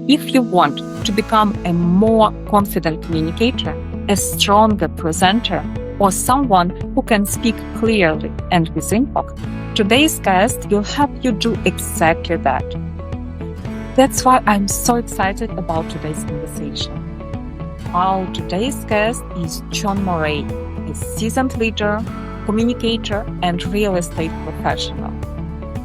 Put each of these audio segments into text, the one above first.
If you want to become a more confident communicator, a stronger presenter, or someone who can speak clearly and with impact, today's guest will help you do exactly that. That's why I'm so excited about today's conversation. Our today's guest is John Murray, a seasoned leader, communicator, and real estate professional.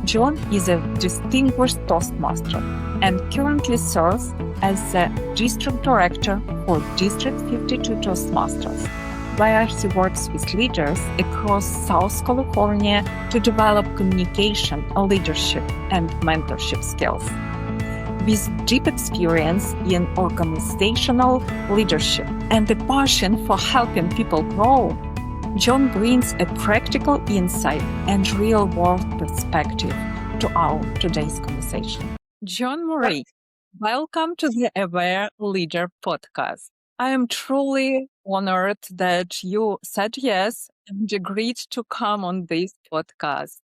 John is a distinguished Toastmaster and currently serves as the District Director for District 52 Toastmasters, where he works with leaders across South California to develop communication, leadership, and mentorship skills. With deep experience in organizational leadership and a passion for helping people grow, John brings a practical insight and real-world perspective to our today's conversation. John Murray, welcome to the Aware Leader podcast. I am truly honored that you said yes and agreed to come on this podcast.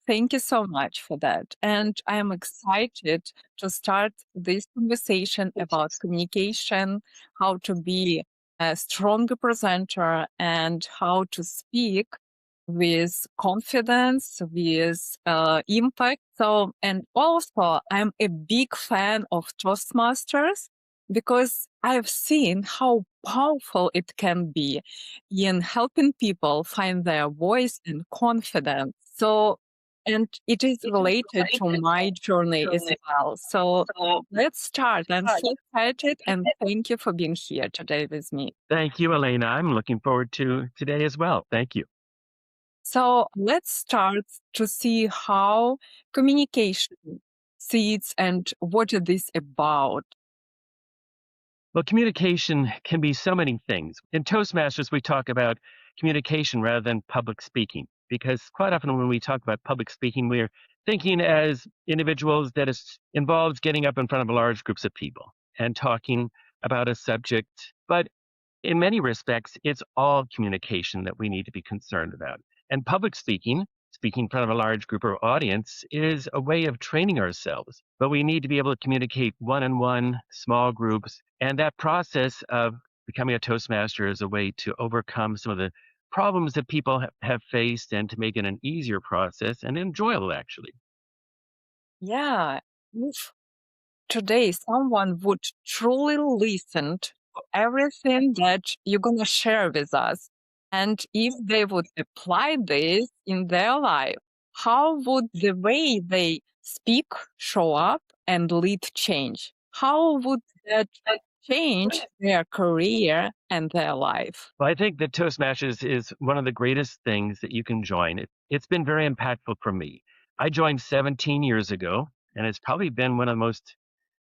Thank you so much for that. And I am excited to start this conversation about communication, how to be a stronger presenter, and how to speak with confidence, with impact. So, and also, I'm a big fan of Toastmasters because I've seen how powerful it can be in helping people find their voice and confidence. So, and it is related to my journey as well. So let's start. I'm so excited and thank you for being here today with me. Thank you, Elena. I'm looking forward to today as well. Thank you. So let's start to see how communication seeds and what is this about. Well, communication can be so many things. In Toastmasters, we talk about communication rather than public speaking, because quite often when we talk about public speaking, we're thinking as individuals that it involves getting up in front of large groups of people and talking about a subject. But in many respects, it's all communication that we need to be concerned about. And public speaking, speaking in front of a large group or audience, is a way of training ourselves. But we need to be able to communicate one-on-one, small groups. And that process of becoming a Toastmaster is a way to overcome some of the problems that people have faced and to make it an easier process and enjoyable, actually. Yeah, if today someone would truly listen to everything that you're going to share with us, and if they would apply this in their life, how would the way they speak show up and lead change? How would that change their career and their life? Well, I think that Toastmasters is one of the greatest things that you can join. It's been very impactful for me. I joined 17 years ago, and it's probably been one of the most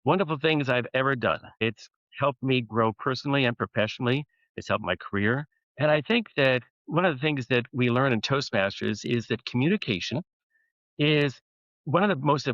wonderful things I've ever done. It's helped me grow personally and professionally. It's helped my career. And I think that one of the things that we learn in Toastmasters is that communication is one of the most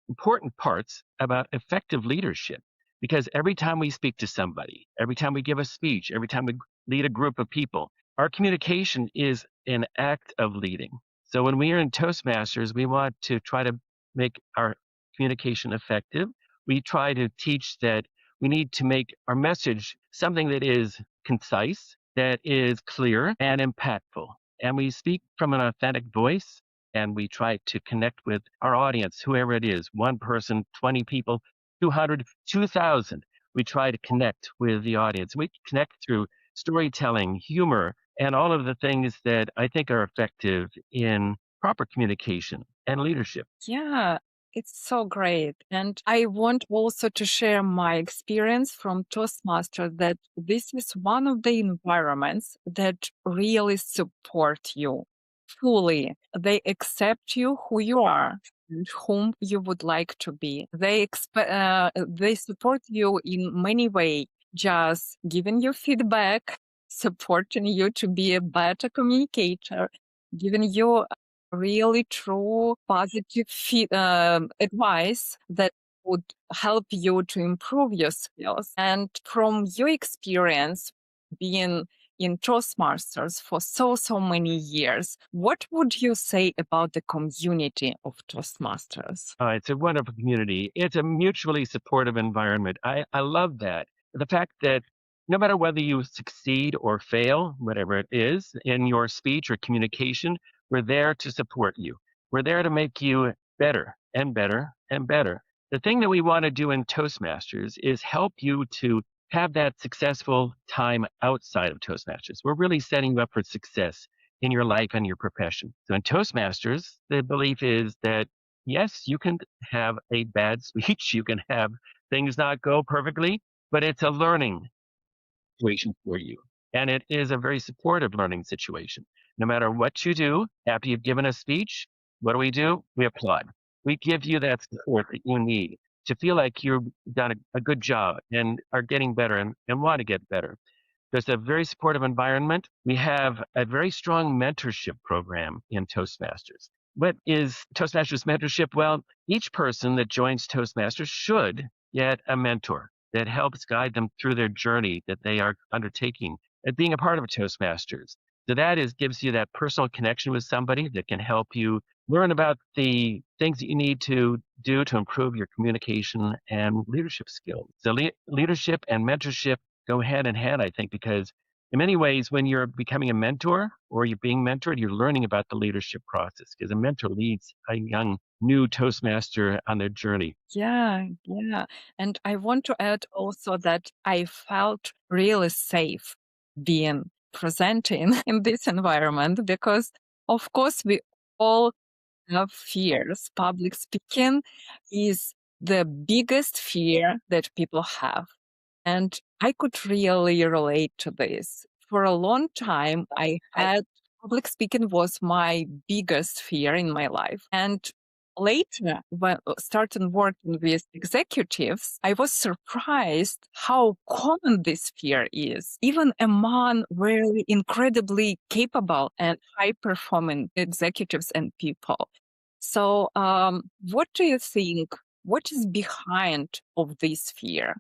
important parts about effective leadership. Because every time we speak to somebody, every time we give a speech, every time we lead a group of people, our communication is an act of leading. So when we are in Toastmasters, we want to try to make our communication effective. We try to teach that we need to make our message something that is concise, that is clear and impactful. And we speak from an authentic voice and we try to connect with our audience, whoever it is, one person, 20 people, 200, 2,000. We try to connect with the audience. We connect through storytelling, humor, and all of the things that I think are effective in proper communication and leadership. Yeah, it's so great. And I want also to share my experience from Toastmasters that this is one of the environments that really support you fully. They accept you who you are and whom you would like to be. They support you in many ways, just giving you feedback, supporting you to be a better communicator, giving you really true positive advice that would help you to improve your skills. And from your experience being in Toastmasters for so many years. What would you say about the community of Toastmasters? It's a wonderful community. It's a mutually supportive environment. I love that. The fact that no matter whether you succeed or fail, whatever it is, in your speech or communication, we're there to support you. We're there to make you better and better and better. The thing that we want to do in Toastmasters is help you to have that successful time outside of Toastmasters. We're really setting you up for success in your life and your profession. So in Toastmasters, the belief is that yes, you can have a bad speech, you can have things not go perfectly, but it's a learning situation for you. And it is a very supportive learning situation. No matter what you do after you've given a speech, what do? We applaud. We give you that support that you need to feel like you've done a good job and are getting better and want to get better. There's a very supportive environment. We have a very strong mentorship program in Toastmasters. What is Toastmasters mentorship? Well, each person that joins Toastmasters should get a mentor that helps guide them through their journey that they are undertaking at being a part of Toastmasters. So that gives you that personal connection with somebody that can help you learn about the things that you need to do to improve your communication and leadership skills. So leadership and mentorship go hand in hand, I think, because in many ways, when you're becoming a mentor or you're being mentored, you're learning about the leadership process because a mentor leads a young new Toastmaster on their journey. Yeah. And I want to add also that I felt really safe being presenting in this environment because, of course, we all have fears. Public speaking is the biggest fear that people have. And I could really relate to this. For a long time, I had public speaking was my biggest fear in my life. And later, when starting working with executives, I was surprised how common this fear is, even among really incredibly capable and high performing executives and people. So, what do you think? What is behind of this fear?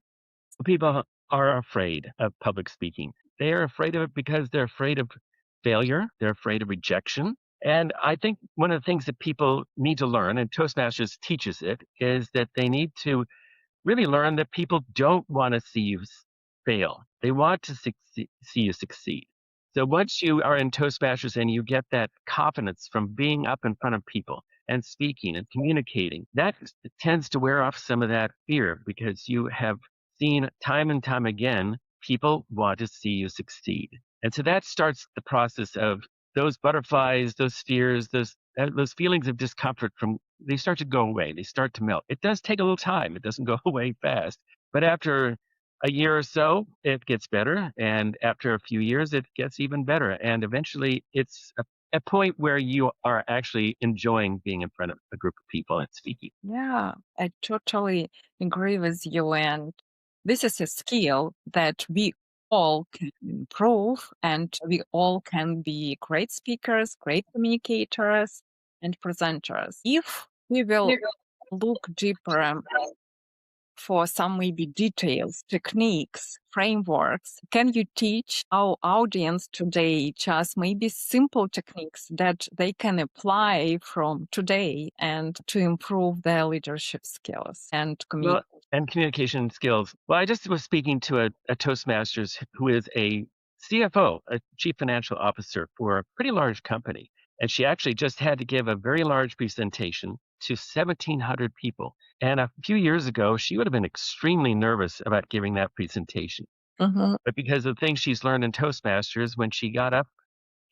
People are afraid of public speaking. They are afraid of it because they're afraid of failure, they're afraid of rejection. And I think one of the things that people need to learn, and Toastmasters teaches it, is that they need to really learn that people don't want to see you fail. They want to see you succeed. So once you are in Toastmasters and you get that confidence from being up in front of people and speaking and communicating, that tends to wear off some of that fear because you have seen time and time again, people want to see you succeed. And so that starts the process of those butterflies, those fears, those feelings of discomfort they start to go away. They start to melt. It does take a little time. It doesn't go away fast. But after a year or so, it gets better. And after a few years, it gets even better. And eventually, it's a point where you are actually enjoying being in front of a group of people and speaking. Yeah, I totally agree with you. And this is a skill that we all can improve, and we all can be great speakers, great communicators, and presenters. If we will look deeper for some maybe details, techniques, frameworks, can you teach our audience today just maybe simple techniques that they can apply from today and to improve their leadership skills and Well, communicate? and communication skills. Well, I just was speaking to a Toastmasters who is a CFO, a chief financial officer for a pretty large company. And she actually just had to give a very large presentation to 1,700 people. And a few years ago, she would have been extremely nervous about giving that presentation. Mhm. But because of things she's learned in Toastmasters, when she got up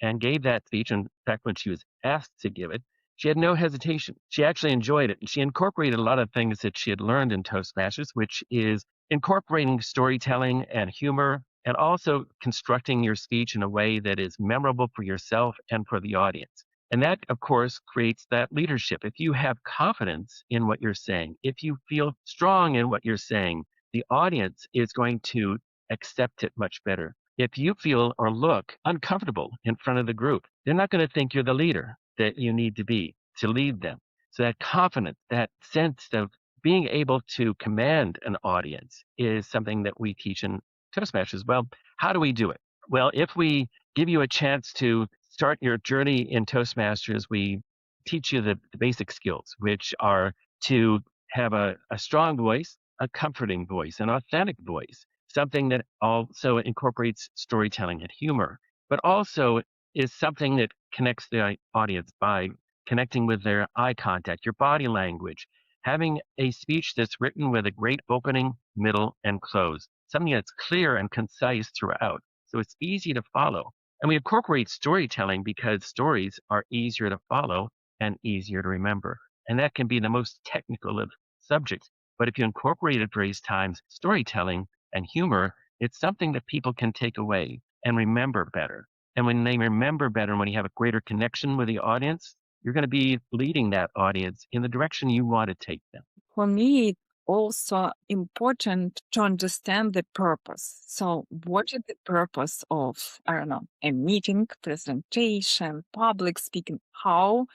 and gave that speech, in fact, when she was asked to give it, she had no hesitation. She actually enjoyed it. And she incorporated a lot of things that she had learned in Toastmasters, which is incorporating storytelling and humor and also constructing your speech in a way that is memorable for yourself and for the audience. And that, of course, creates that leadership. If you have confidence in what you're saying, if you feel strong in what you're saying, the audience is going to accept it much better. If you feel or look uncomfortable in front of the group, they're not going to think you're the leader that you need to be to lead them. So that confidence, that sense of being able to command an audience is something that we teach in Toastmasters. Well, how do we do it? Well, if we give you a chance to start your journey in Toastmasters, we teach you the basic skills, which are to have a strong voice, a comforting voice, an authentic voice, something that also incorporates storytelling and humor, but also is something that connects the audience by connecting with their eye contact, your body language, having a speech that's written with a great opening, middle, and close, something that's clear and concise throughout. So it's easy to follow. And we incorporate storytelling because stories are easier to follow and easier to remember. And that can be the most technical of subjects. But if you incorporate at various times storytelling and humor, it's something that people can take away and remember better. And when they remember better, when you have a greater connection with the audience, you're going to be leading that audience in the direction you want to take them. For me, it's also important to understand the purpose. So, what is the purpose of, I don't know, a meeting, presentation, public speaking? How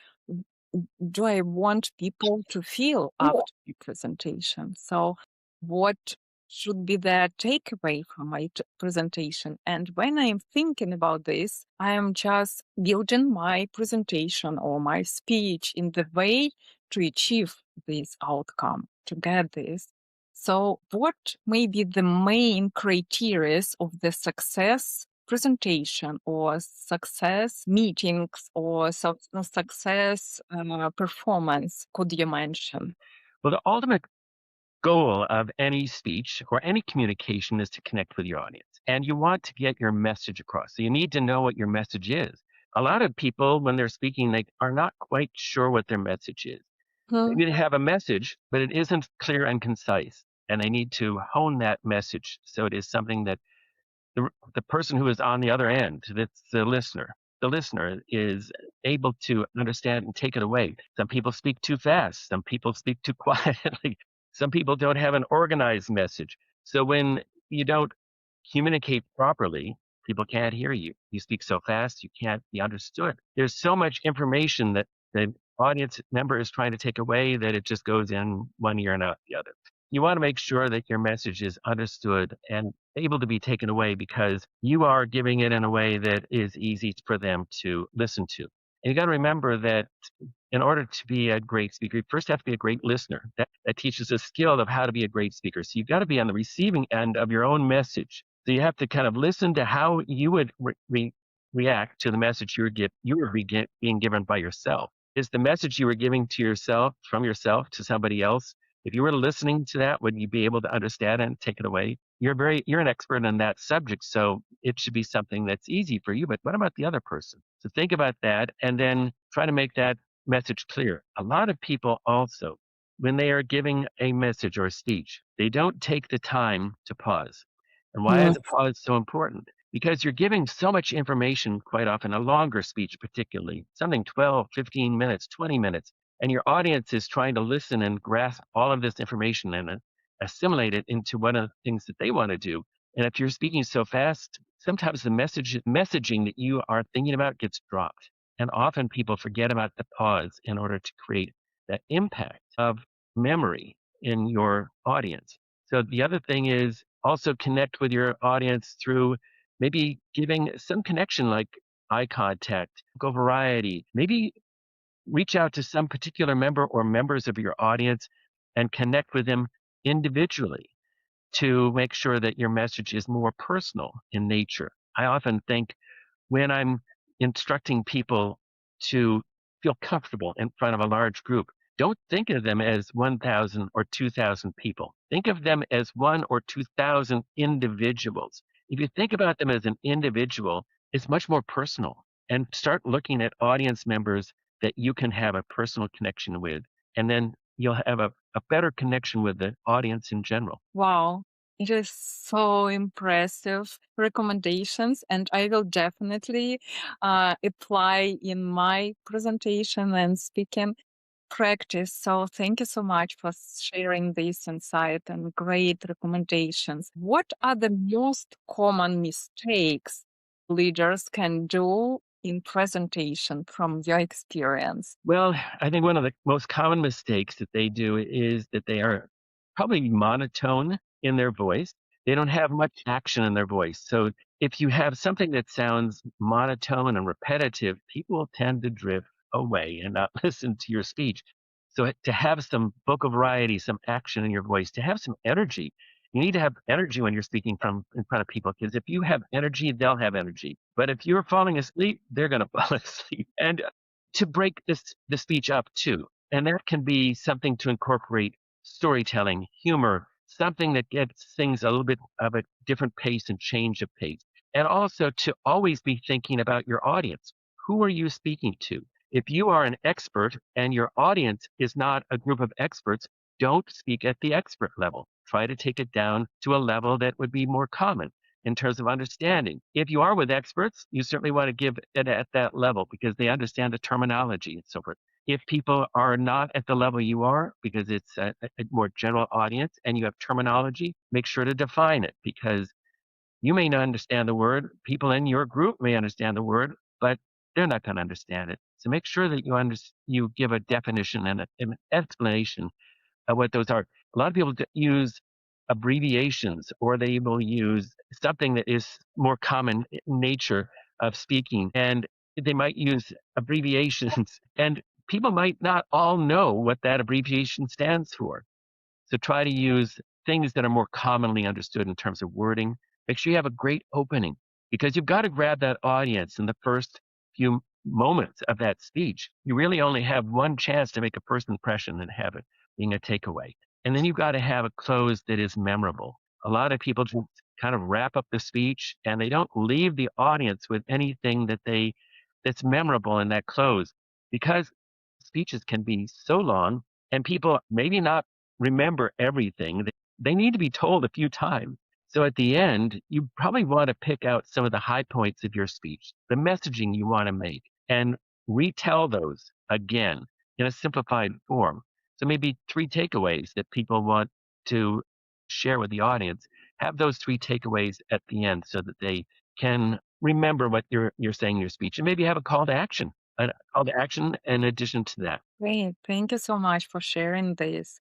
do I want people to feel after the presentation? So, what should be the takeaway from my presentation? And when I'm thinking about this, I am just building my presentation or my speech in the way to achieve this outcome, to get this. So, what may be the main criteria of the success presentation or success meetings or success performance could you mention? Well, the ultimate goal of any speech or any communication is to connect with your audience. And you want to get your message across. So you need to know what your message is. A lot of people, when they're speaking, they are not quite sure what their message is. Maybe they have a message, but it isn't clear and concise. And they need to hone that message so it is something that the person who is on the other end, that's the listener is able to understand and take it away. Some people speak too fast. Some people speak too quietly. Some people don't have an organized message. So when you don't communicate properly, people can't hear you. You speak so fast, you can't be understood. There's so much information that the audience member is trying to take away that it just goes in one ear and out the other. You want to make sure that your message is understood and able to be taken away because you are giving it in a way that is easy for them to listen to. And you got to remember that in order to be a great speaker, you first have to be a great listener. That teaches a skill of how to be a great speaker. So you've got to be on the receiving end of your own message. So you have to kind of listen to how you would react to the message being given by yourself. Is the message you were giving to yourself, from yourself to somebody else? If you were listening to that, would you be able to understand it and take it away? You're an expert in that subject, so it should be something that's easy for you. But what about the other person? So think about that and then try to make that message clear. A lot of people also, when they are giving a message or a speech, they don't take the time to pause. And why is a pause so important? Because you're giving so much information quite often, a longer speech particularly, something 12, 15 minutes, 20 minutes, and your audience is trying to listen and grasp all of this information and assimilate it into one of the things that they want to do. And if you're speaking so fast, sometimes the messaging that you are thinking about gets dropped. And often people forget about the pause in order to create that impact of memory in your audience. So the other thing is also connect with your audience through maybe giving some connection like eye contact, go variety, maybe reach out to some particular member or members of your audience and connect with them individually to make sure that your message is more personal in nature. I often think when I'm instructing people to feel comfortable in front of a large group, don't think of them as 1,000 or 2,000 people. Think of them as 1 or 2,000 individuals. If you think about them as an individual, it's much more personal. And start looking at audience members that you can have a personal connection with. And then you'll have a better connection with the audience in general. Wow, it is so impressive recommendations, and I will definitely apply in my presentation and speaking practice. So thank you so much for sharing this insight and great recommendations. What are the most common mistakes leaders can do in presentation from your experience? Well, I think one of the most common mistakes that they do is that they are probably monotone in their voice. They don't have much action in their voice. So if you have something that sounds monotone and repetitive, people will tend to drift away and not listen to your speech. So to have some vocal variety, some action in your voice, to have some energy, you need to have energy when you're speaking from in front of people, because if you have energy, they'll have energy. But if you're falling asleep, they're going to fall asleep. And to break the speech up too, and that can be something to incorporate storytelling, humor, something that gets things a little bit of a different pace and change of pace. And also to always be thinking about your audience. Who are you speaking to? If you are an expert and your audience is not a group of experts, don't speak at the expert level. Try to take it down to a level that would be more common in terms of understanding. If you are with experts, you certainly want to give it at that level because they understand the terminology and so forth. If people are not at the level you are, because it's a more general audience and you have terminology, make sure to define it, because you may not understand the word. People in your group may understand the word, but they're not going to understand it. So make sure that you give a definition and an explanation of what those are. A lot of people use abbreviations, or they will use something that is more common in nature of speaking, and they might use abbreviations, and people might not all know what that abbreviation stands for. So try to use things that are more commonly understood in terms of wording. Make sure you have a great opening, because you've got to grab that audience in the first few moments of that speech. You really only have one chance to make a first impression and have it being a takeaway. And then you've got to have a close that is memorable. A lot of people just kind of wrap up the speech and they don't leave the audience with anything that's memorable in that close, because speeches can be so long and people maybe not remember everything. They need to be told a few times. So at the end, you probably want to pick out some of the high points of your speech, the messaging you want to make, and retell those again in a simplified form. So maybe 3 takeaways that people want to share with the audience. Have those 3 takeaways at the end so that they can remember what you're saying in your speech, and maybe have a call to action in addition to that. Great. Thank you so much for sharing this.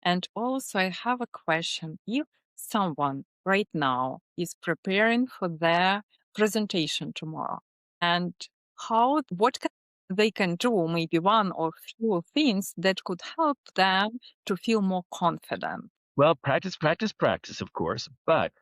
And also, I have a question. If someone right now is preparing for their presentation tomorrow, and what they can do, maybe one or few things that could help them to feel more confident. Well, practice, practice, practice, of course. But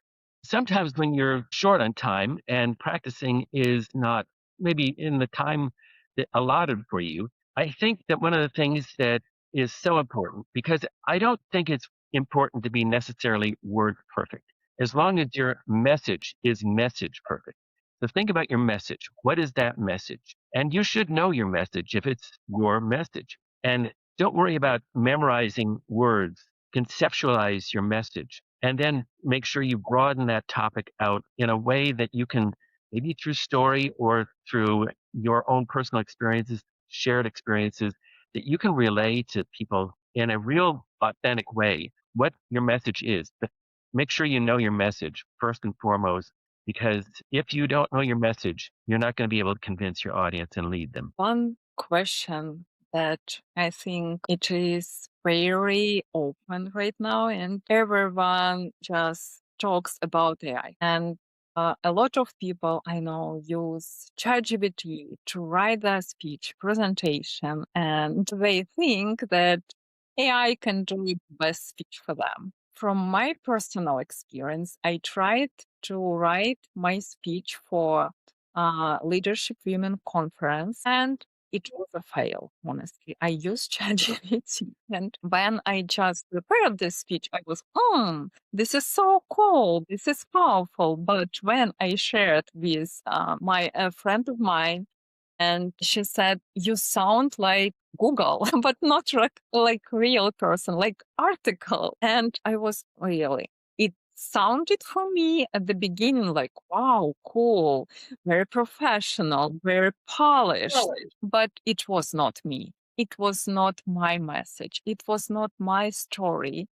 sometimes when you're short on time and practicing is not maybe in the time that allotted for you, I think that one of the things that is so important, because I don't think it's important to be necessarily word perfect, as long as your message is message perfect. So think about your message. What is that message? And you should know your message if it's your message. And don't worry about memorizing words. Conceptualize your message, and then make sure you broaden that topic out in a way that you can, maybe through story or through your own personal experiences, shared experiences, that you can relay to people in a real authentic way what your message is. But make sure you know your message first and foremost, because if you don't know your message, you're not going to be able to convince your audience and lead them. One question that I think it is very open right now, and everyone just talks about AI. And a lot of people I know use ChatGPT to write their speech presentation, and they think that AI can do the best speech for them. From my personal experience, I tried to write my speech for leadership women conference, and it was a fail, honestly. I used ChatGPT, and when I just prepared this speech, I was, this is so cool, this is powerful. But when I shared with my a friend of mine, and she said, "You sound like Google, but not like real person, like article." And I was really, it sounded for me at the beginning like, wow, cool, very professional, very polished, but it was not me. It was not my message. It was not my story.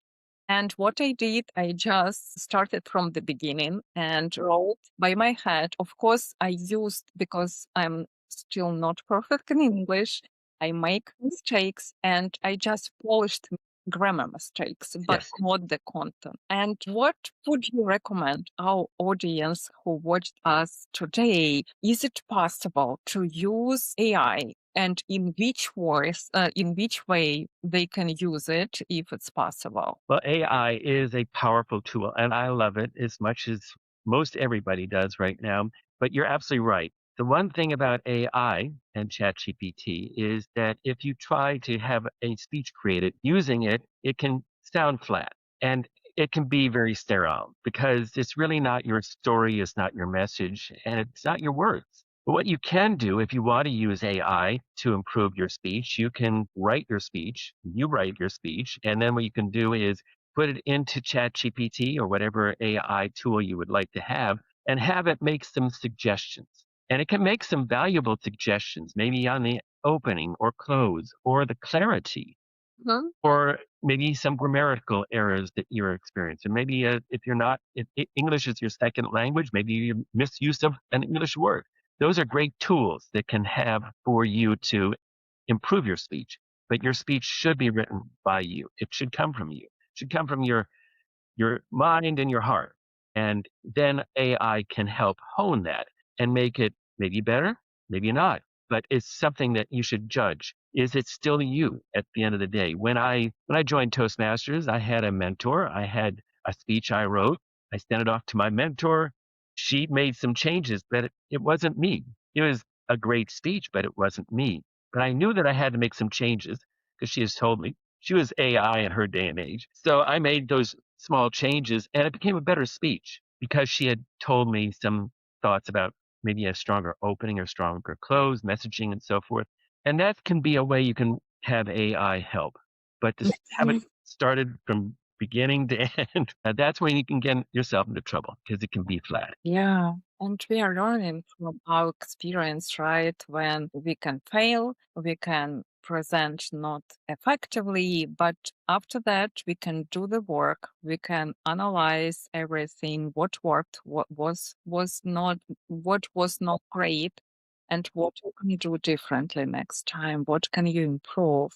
And what I did, I just started from the beginning and wrote by my head. Of course, I used, because I'm still not perfect in English, I make mistakes and I just polished grammar mistakes, but Yes. not the content. And what would you recommend our audience who watched us today? Is it possible to use AI, and in which way they can use it if it's possible? Well, AI is a powerful tool, and I love it as much as most everybody does right now. But you're absolutely right. The one thing about AI and ChatGPT is that if you try to have a speech created using it, it can sound flat and it can be very sterile because it's really not your story, it's not your message, and it's not your words. But what you can do if you want to use AI to improve your speech, you can write your speech, you write your speech, and then what you can do is put it into ChatGPT or whatever AI tool you would like to and have it make some suggestions. And it can make some valuable suggestions, maybe on the opening or close or the clarity Mhm. or maybe some grammatical errors that you're experiencing. Maybe if you're not, if English is your second language, maybe you misuse of an English word. Those are great tools that can have for you to improve your speech. But your speech should be written by you. It should come from you. It should come from your mind and your heart. And then AI can help hone that and make it maybe better, maybe not. But it's something that you should judge. Is it still you at the end of the day? When I joined Toastmasters, I had a mentor. I had a speech I wrote. I sent it off to my mentor. She made some changes, but it wasn't me. It was a great speech, but it wasn't me. But I knew that I had to make some changes because she has told me. She was AI in her day and age. So I made those small changes and it became a better speech because she had told me some thoughts about maybe a stronger opening or stronger close, messaging and so forth. And that can be a way you can have AI help. But to have it started from beginning to end, that's when you can get yourself into trouble because it can be flat. Yeah. And we are learning from our experience, right? When we can fail, we can present not effectively, but after that, we can do the work. We can analyze everything, what worked, what was not great, and what you can do differently next time. What can you improve?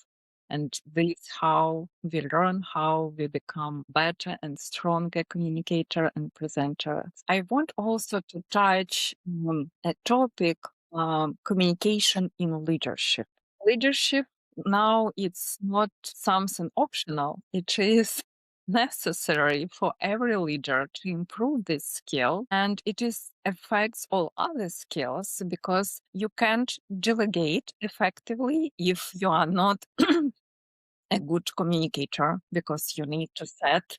And this how we learn, how we become better and stronger communicator and presenter. I want also to touch a topic, communication in leadership. Leadership now it's not something optional. It is necessary for every leader to improve this skill, and it is affects all other skills because you can't delegate effectively if you are not a good communicator, because you need to set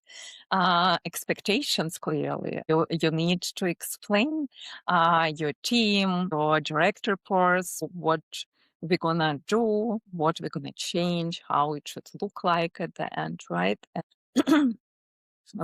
expectations clearly. You need to explain your team, your direct reports, what we're gonna do, what we're gonna change, how it should look like at the end, right? And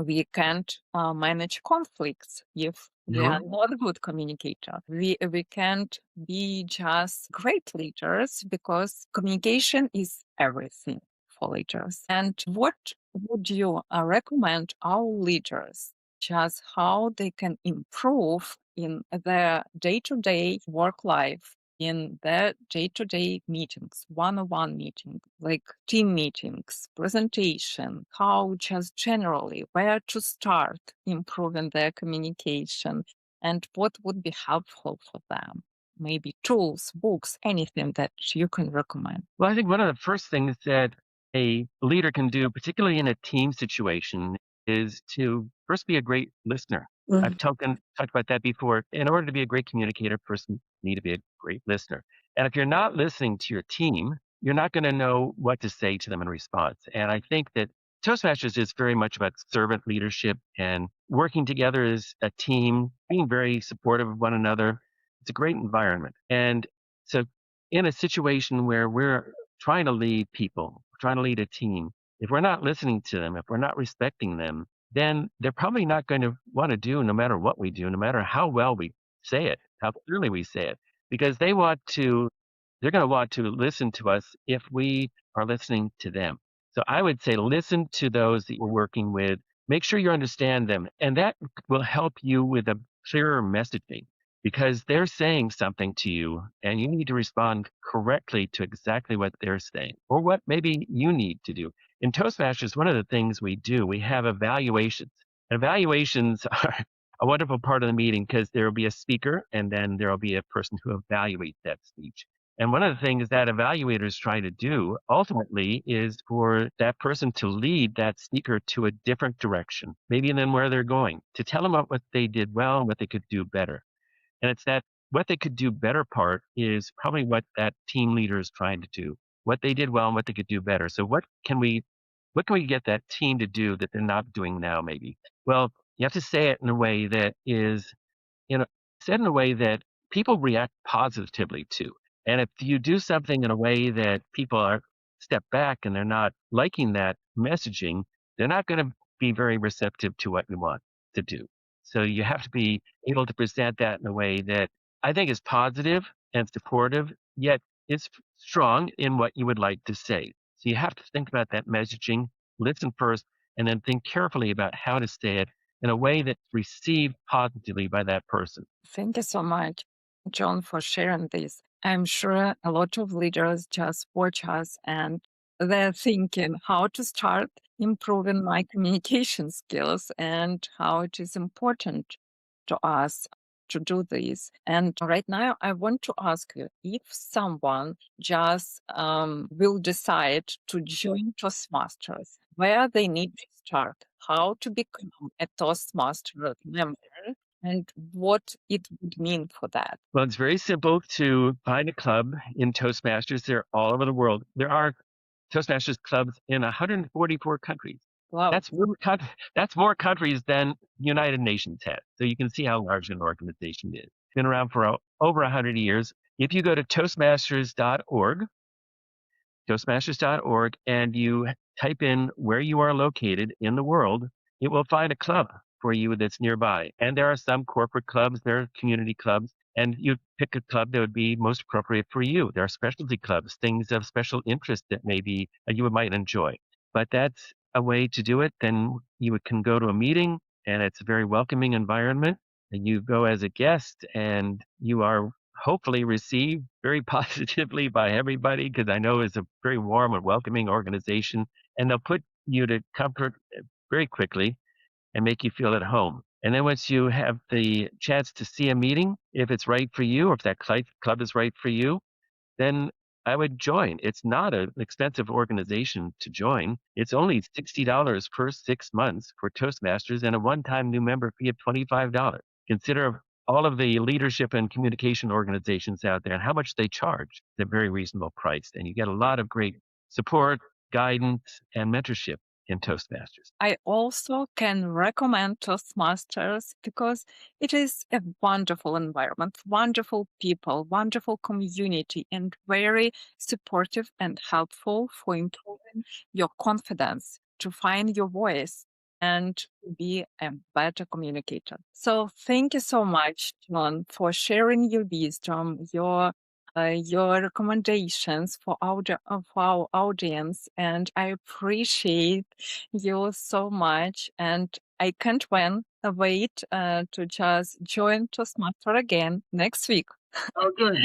we can't manage conflicts if we are Mhm. not a good communicator. We can't be just great leaders because communication is everything for leaders. And what would you recommend our leaders, just how they can improve in their day-to-day work life, in their day-to-day meetings, one-on-one meetings, like team meetings, presentation, how just generally where to start improving their communication, and what would be helpful for them? Maybe tools, books, anything that you can recommend. Well, I think one of the first things that a leader can do, particularly in a team situation, is to first be a great listener. I've talked about that before. In order to be a great communicator, first you need to be a great listener. And if you're not listening to your team, you're not going to know what to say to them in response. And I think that Toastmasters is very much about servant leadership and working together as a team, being very supportive of one another. It's a great environment. And so in a situation where we're trying to lead people, trying to lead a team, if we're not listening to them, if we're not respecting them, then they're probably not going to want to do no matter what we do, no matter how well we say it, how clearly we say it, because they're going to want to listen to us if we are listening to them. So I would say listen to those that you're working with, make sure you understand them, and that will help you with a clearer messaging because they're saying something to you and you need to respond correctly to exactly what they're saying or what maybe you need to do. In Toastmasters, one of the things we do, we have evaluations. Evaluations are a wonderful part of the meeting because there will be a speaker and then there will be a person who evaluates that speech. And one of the things that evaluators try to do ultimately is for that person to lead that speaker to a different direction, maybe than where they're going, to tell them what they did well and what they could do better. And it's that what they could do better part is probably what that team leader is trying to do, what they did well and what they could do better. So what can we get that team to do that they're not doing now maybe? Well, you have to say it in a way that is you know, said in a way that people react positively to. And if you do something in a way that people are step back and they're not liking that messaging, they're not going to be very receptive to what you want to do. So you have to be able to present that in a way that I think is positive and supportive, yet is strong in what you would like to say. So you have to think about that messaging, listen first, and then think carefully about how to say it in a way that's received positively by that person. Thank you so much, John, for sharing this. I'm sure a lot of leaders just watch us and they're thinking how to start improving my communication skills and how it is important to us to do this. And right now, I want to ask you if someone just will decide to join Toastmasters, where they need to start, how to become a Toastmaster member, and what it would mean for that. Well, it's very simple to find a club in Toastmasters. They're all over the world. There are Toastmasters clubs in 144 countries. Wow. That's more countries than the United Nations has. So you can see how large an organization is. It's been around for over 100 years. If you go to Toastmasters.org, and you type in where you are located in the world, it will find a club for you that's nearby. And there are some corporate clubs, there are community clubs, and you pick a club that would be most appropriate for you. There are specialty clubs, things of special interest that maybe you might enjoy. But that's a way to do it. Then can go to a meeting, and it's a very welcoming environment. And you go as a guest, and you are hopefully received very positively by everybody because I know it's a very warm and welcoming organization, and they'll put you to comfort very quickly and make you feel at home. And then once you have the chance to see a meeting, if it's right for you, or if that club is right for you, then I would join. It's not an expensive organization to join. It's only $60 per 6 months for Toastmasters and a one-time new member fee of $25. Consider all of the leadership and communication organizations out there and how much they charge. They're very reasonable priced, and you get a lot of great support, guidance, and mentorship in Toastmasters. I also can recommend Toastmasters because it is a wonderful environment, wonderful people, wonderful community, and very supportive and helpful for improving your confidence, to find your voice, and to be a better communicator. So thank you so much, John, for sharing your wisdom, your recommendations for our audience, and I appreciate you so much. And I can't wait to just join Toastmaster again next week. Oh, good.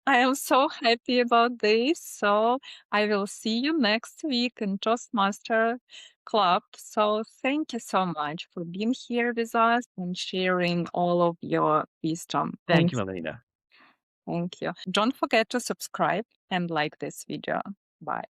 I am so happy about this. So I will see you next week in Toastmaster Club. So thank you so much for being here with us and sharing all of your wisdom. Thank you, Elena. Thank you. Don't forget to subscribe and like this video. Bye.